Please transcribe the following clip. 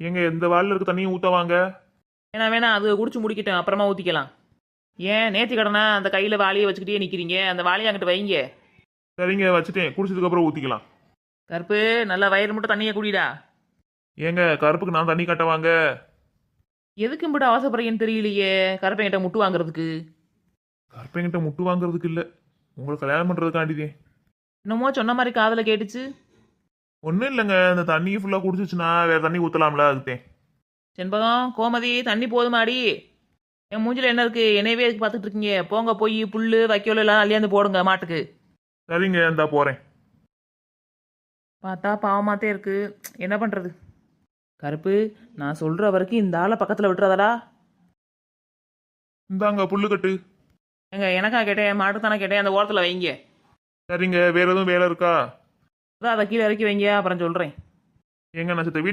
ஏங்க எந்த வாளில் இருக்க தண்ணியும் ஊற்றவாங்க. வேணா அது குடிச்சு முடிக்கட்டும், அப்புறமா ஊற்றிக்கலாம். ஏன் நேத்தி கடனா அந்த கையில் வாளியை வச்சுக்கிட்டே நிற்கிறீங்க? அந்த வாளியை அங்கிட்டு வைங்க. சரிங்க வச்சுட்டேன், குடிச்சதுக்கப்புறம் ஊற்றிக்கலாம். கருப்பு, நல்லா வயிறு மட்டும் தண்ணியை குடிடா. ஏங்க கருப்புக்கு நான் தண்ணி கட்டவாங்க. எதுக்கு இப்படி அவசரப்படுறீங்கன்னு தெரியலையே, கருப்பைங்கிட்ட முட்டு வாங்குறதுக்கு. கருப்பைங்கிட்ட முட்டு வாங்குறதுக்கு இல்லை, உங்களை கல்யாணம் பண்ணுறதுக்காண்டிதே. என்னமோ சொன்ன மாதிரி காதில் கேட்டுச்சு. ஒன்றும் இல்லைங்க, இந்த தண்ணியை ஃபுல்லாக குடிச்சிச்சுன்னா வேறு தண்ணி ஊற்றலாம்ல, அதுத்தேன். செண்பகம், கோமதி, தண்ணி போதுமாடி? என் மூஞ்சில என்ன இருக்கு? என்னையவே எதுக்கு பார்த்துட்டு இருக்கீங்க? போங்க, போய் புல்லு வைக்கோல் எல்லாம் அள்ளியாந்து போடுங்க மாட்டுக்கு. சரிங்க இந்தா போகிறேன். பார்த்தா பாவமாத்தே இருக்கு. என்ன பண்றது? கருப்பு, நான் சொல்ற வரைக்கும் இந்த ஆளை பக்கத்தில் விட்டுறதடா. இந்தாங்க புல்லுக்கட்டு. எங்க எனக்கா கேட்டேன், மாட்டு தானே கேட்டேன், அந்த ஓரத்தில் வைங்க. சரிங்க, வேறு எதுவும் வேலை இருக்கா? அதான் அதை கீழே இறக்கி வைங்க, அப்புறம் சொல்கிறேன். ஏங்க நான் சித்த வீட்டு